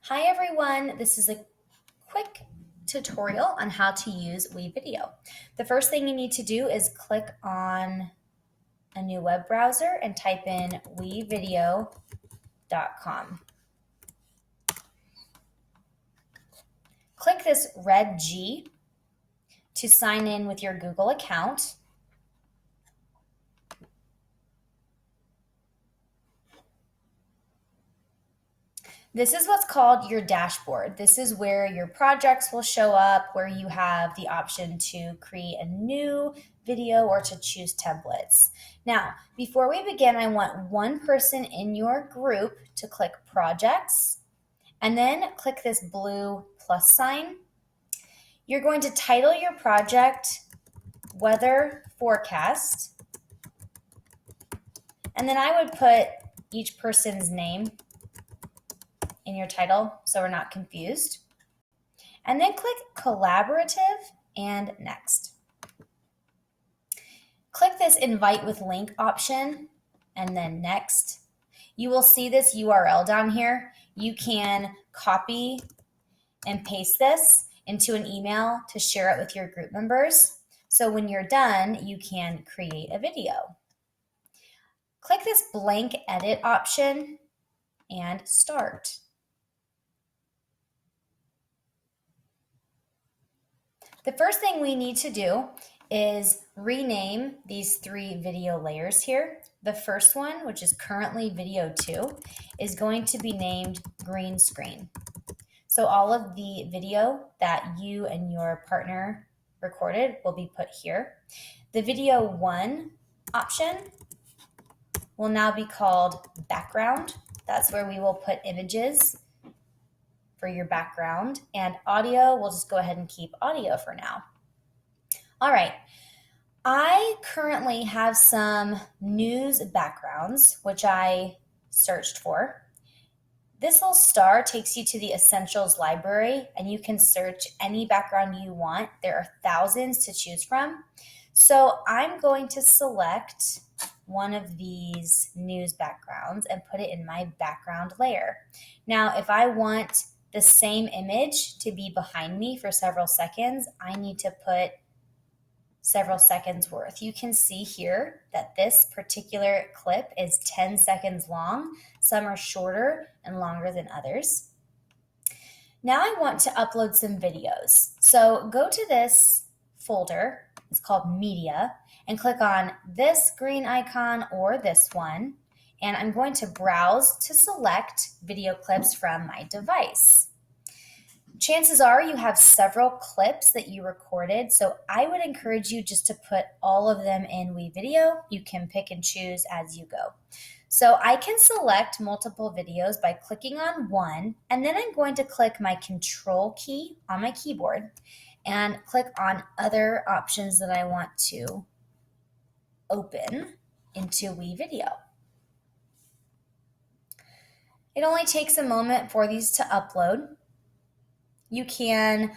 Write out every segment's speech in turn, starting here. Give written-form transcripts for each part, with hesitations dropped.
Hi everyone, this is a quick tutorial on how to use WeVideo. The first thing you need to do is click on a new web browser and type in WeVideo.com. Click this red G to sign in with your Google account. This is what's called your dashboard. This is where your projects will show up, where you have the option to create a new video or to choose templates. Now, before we begin, I want one person in your group to click Projects and then click this blue plus sign. You're going to title your project Weather Forecast, and then I would put each person's name in your title so we're not confused. And then click Collaborative and Next. Click this Invite with Link option and then Next. You will see this URL down here. You can copy and paste this into an email to share it with your group members. So when you're done, you can create a video. Click this blank edit option and start. The first thing we need to do is rename these 3 video layers here. The first one, which is currently video 2, is going to be named green screen. So all of the video that you and your partner recorded will be put here. The video 1 option will now be called background. That's where we will put images for your background, and audio, we'll just go ahead and keep audio for now. All right, I currently have some news backgrounds, which I searched for. This little star takes you to the Essentials library, and you can search any background you want. There are thousands to choose from. So I'm going to select one of these news backgrounds and put it in my background layer. Now, if I want the same image to be behind me for several seconds, I need to put several seconds worth. You can see here that this particular clip is 10 seconds long. Some are shorter and longer than others. Now I want to upload some videos. So go to this folder, it's called Media, and click on this green icon or this one. And I'm going to browse to select video clips from my device. Chances are you have several clips that you recorded, so I would encourage you just to put all of them in WeVideo. You can pick and choose as you go. So I can select multiple videos by clicking on one, and then I'm going to click my Control key on my keyboard and click on other options that I want to open into WeVideo. It only takes a moment for these to upload. You can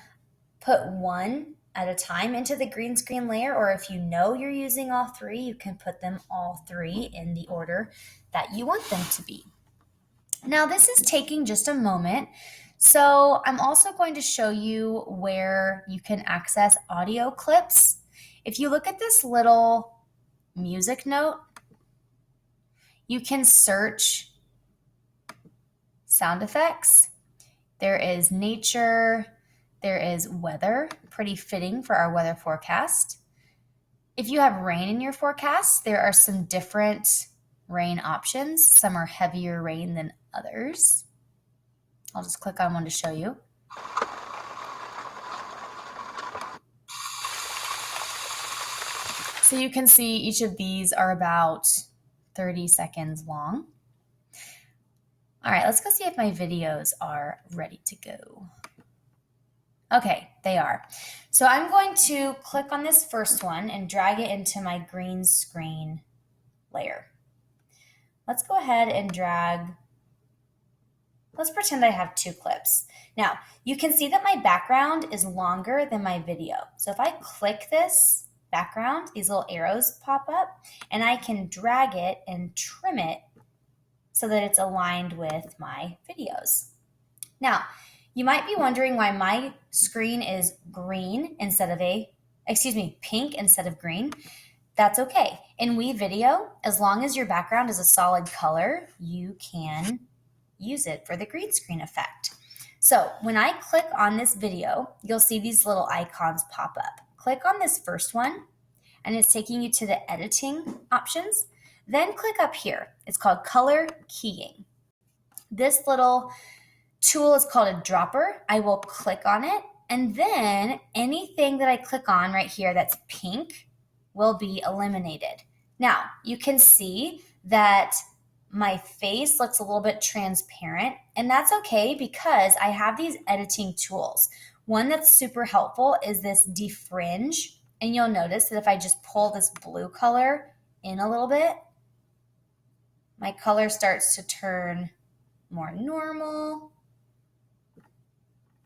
put one at a time into the green screen layer, or if you know you're using all 3, you can put them all 3 in the order that you want them to be. Now this is taking just a moment, so I'm also going to show you where you can access audio clips. If you look at this little music note, you can search sound effects. There is nature, there is weather, pretty fitting for our weather forecast. If you have rain in your forecast, there are some different rain options. Some are heavier rain than others. I'll just click on one to show you. So you can see each of these are about 30 seconds long. All right, let's go see if my videos are ready to go. Okay, they are. So I'm going to click on this first one and drag it into my green screen layer. Let's go ahead and drag, let's pretend I have 2 clips. Now, you can see that my background is longer than my video. So if I click this background, these little arrows pop up, and I can drag it and trim it so that it's aligned with my videos. Now, you might be wondering why my screen is pink instead of green. That's okay. In WeVideo, as long as your background is a solid color, you can use it for the green screen effect. So when I click on this video, you'll see these little icons pop up. Click on this first one, and it's taking you to the editing options. Then click up here. It's called color keying. This little tool is called a dropper. I will click on it, and then anything that I click on right here that's pink will be eliminated. Now, you can see that my face looks a little bit transparent, and that's okay because I have these editing tools. One that's super helpful is this defringe, and you'll notice that if I just pull this blue color in a little bit, my color starts to turn more normal.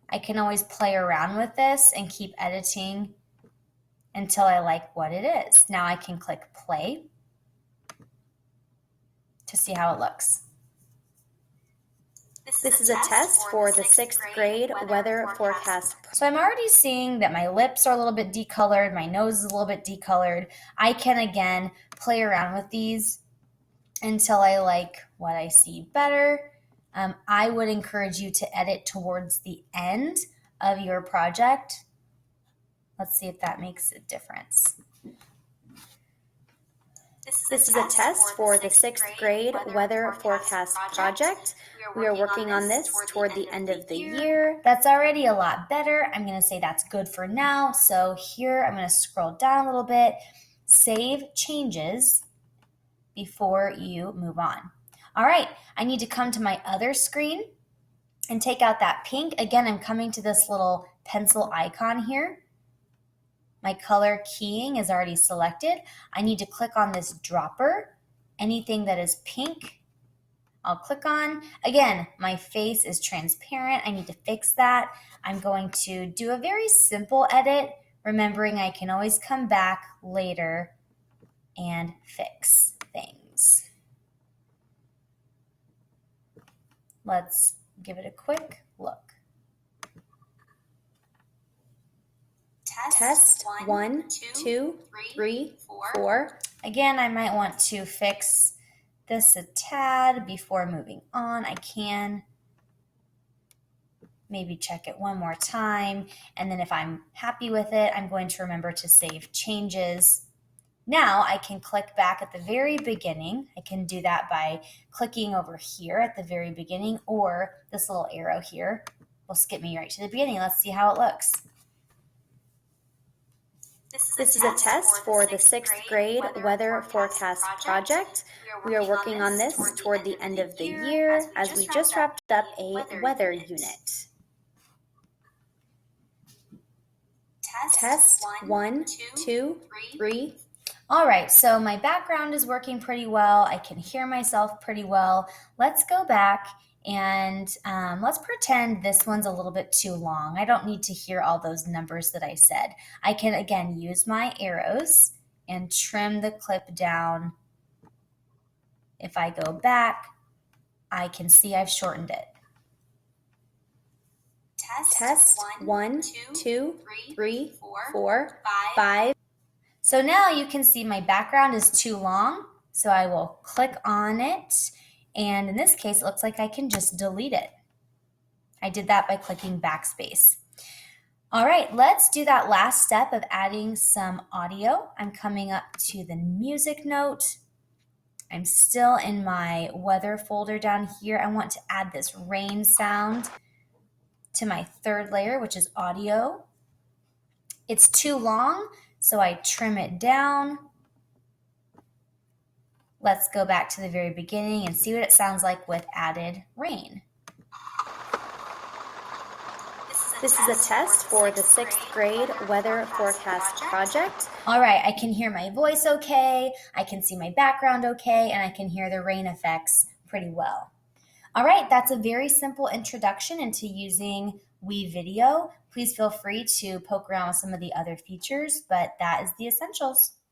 I can always play around with this and keep editing until I like what it is. Now I can click play to see how it looks. This is a test for the 6th grade weather forecast. So I'm already seeing that my lips are a little bit decolored, my nose is a little bit decolored. I can again play around with these until I like what I see better. I would encourage you to edit towards the end of your project. Let's see if that makes a difference. This is a test for the 6th grade weather forecast project. We are working on this toward the end of the year. That's already a lot better. I'm going to say that's good for now. So here I'm going to scroll down a little bit, save changes before you move on. All right, I need to come to my other screen and take out that pink. Again, I'm coming to this little pencil icon here. My color keying is already selected. I need to click on this dropper. Anything that is pink, I'll click on. Again, my face is transparent. I need to fix that. I'm going to do a very simple edit, remembering I can always come back later and fix things. Let's give it a quick look. Test 1, 2, 3, 4. Again, I might want to fix this a tad before moving on. I can maybe check it one more time, and then if I'm happy with it, I'm going to remember to save changes. Now I can click back at the very beginning. I can do that by clicking over here at the very beginning, or this little arrow here will skip me right to the beginning. Let's see how it looks. This is a test for the 6th grade weather forecast project. We are working on this toward the end of the year as we just wrapped up a weather unit. Test 1, 2, 3. All right, so my background is working pretty well. I can hear myself pretty well. Let's go back and let's pretend this one's a little bit too long. I don't need to hear all those numbers that I said. I can, again, use my arrows and trim the clip down. If I go back, I can see I've shortened it. Test 1, 2, 3, 4, 5. So now you can see my background is too long, so I will click on it, and in this case, it looks like I can just delete it. I did that by clicking backspace. All right, let's do that last step of adding some audio. I'm coming up to the music note. I'm still in my weather folder down here. I want to add this rain sound to my third layer, which is audio. It's too long, so I trim it down. Let's go back to the very beginning and see what it sounds like with added rain. This is a test for the 6th grade weather forecast project. All right, I can hear my voice okay, I can see my background okay, and I can hear the rain effects pretty well. All right, that's a very simple introduction into using WeVideo. Please feel free to poke around with some of the other features, but that is the essentials.